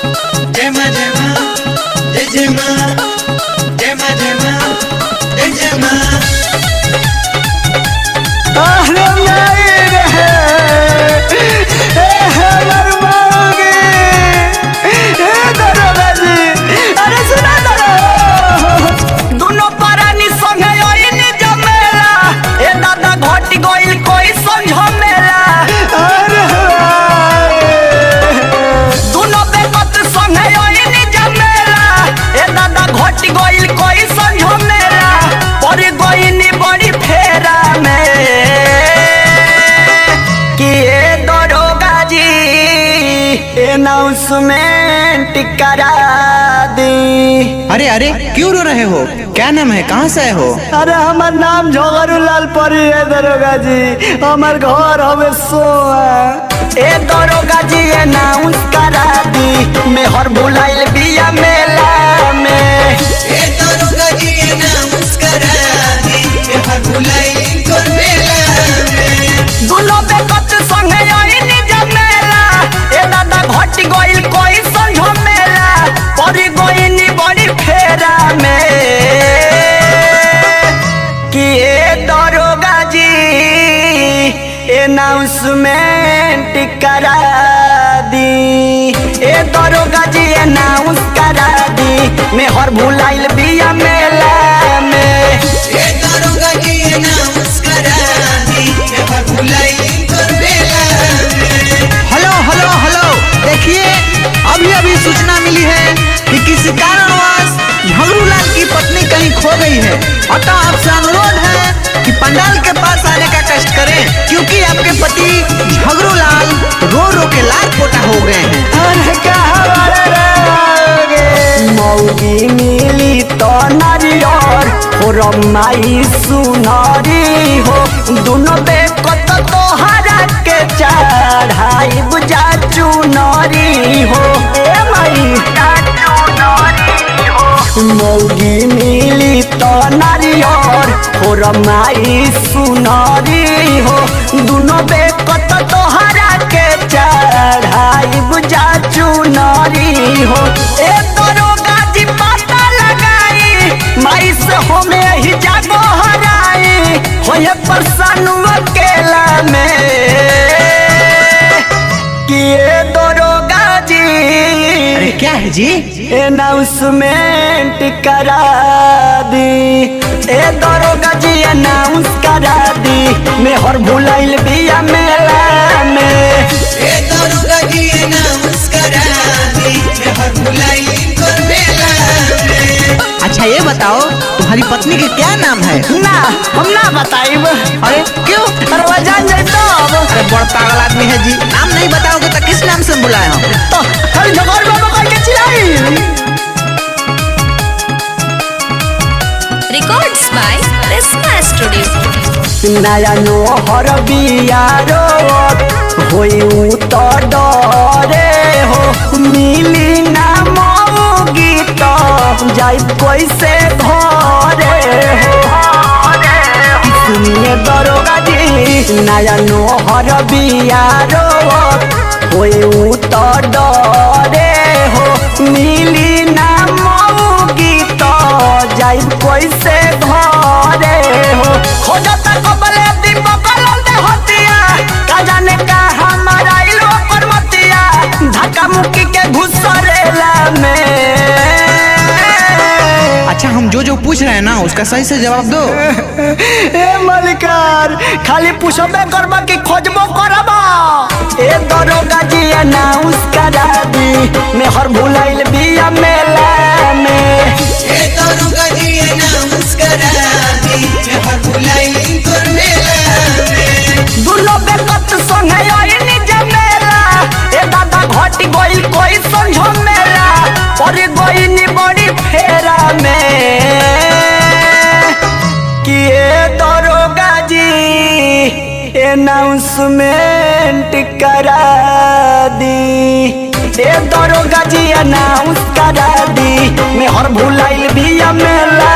जय मां जय मां जय जय मां जय मां जय मां जय जय मां। अनाउंसमेंट करा दी। अरे अरे क्यों रो रहे हो? क्या नाम है, कहाँ से आए हो? अरे हमार नाम झगरूलाल परी है दरोगा जी, हमार घर हमें सोआ। ए दरोगा जी अनाउंस करा दी, मेहर बुलाइल बिया मेला में। ए दरोगा जी अनाउंस करा दी, मेहर बुलाइल को मेला में। दुनो बेकत संगे आईनी जमेला, ए दादा घट गइल कोई संझो मेला, परी गइनी बड़ी फेरा में। कि ए दरोगा जी अनाउंसमेंट करा दी। ए दरोगा जी अनाउंस करा दी, मेहर भुलाइल बिया मेला में। ए दरोगा जी अनाउंस करा दी, मेहर बुलाइल को मेला में। हेलो हेलो हेलो, देखिए अभी अभी सूचना मिली है कि किसी कारणवश झगरूलाल की पत्नी कहीं खो गई है। अतः आपसे अनुरोध है कि पंडाल के पास आने का कष्ट करें, क्योंकि आपके पति झगरूलाल रो रो के लाल पोटा हो गए हैं। अरे कहाँ रहोगे? मौगी मिली तो नारियर हो रमाई सुनारी हो, दोनों बेकत तोहरा के चढ़ाई बुझा चुनरी हो। ए माई मौगी मिली तो नारियर हो रमाई सुनारी हो, दोनों बेकत तोहरा के चढ़ाई बुझा चुनरी हो। ए दरोगा जी पता लगाई, माई से हमें ही जागो हराई, होए परेशान अकेला में। कि ए दरोगा जी अरे क्या है जी? अनाउंसमेंट करा दी। ए दरोगा जी अनाउंस करा दी, मेहर भुलाइल बिया मेला में। ए दरोगा जी अनाउंस करा दी, मेहर बुलाइल को मेला में। अच्छा ये बताओ, तुम्हारी पत्नी के क्या नाम है? ना हम ना बताइब। अरे क्यों? अरे वह जान जाए तब। अरे बड़ा पागल आदमी है जी, नाम नहीं बताओगे तो किस नाम से बुलाए हम? तो हर झगड़ बाबा करके चिल्लाई। Records by Prisma Studio. नया नोहर बियारो होई तो डरे हो, मिली ना मौगी तो जाई कैसे घरे हो। सुनिए दरोगा जी नया नोहर बियारो होई तो डरे हो, मिली ना मौगी तो जाई कैसे घरे हो। खोजता कबले दीपक ललते होतिया, का जाने का हमारा इलो पर मतिया, धक्का मुक्की के घुसरेला में। अच्छा हम जो पूछ रहे हैं ना उसका सही से जवाब दो। ए मलिकार खाली पूछबे करबा कि खोजबो करबा? ए दरोगा जी अनाउंस करा दी, मेहर भुलाइल बिया मेला में। ए दरोगा जी अनाउंस करा दी, मेहर बुलाइल को मेला में। दुनो बेकत संगे आईनी जमेला, ए दादा घट गइल कोई संझो मेला, परी गइनी बड़ी फेरा में। कि ए दरोगा जी अनाउंसमेंट करा दी। ए दरोगा जी अनाउंस करा दी, मेहर भुलाइल बिया मेला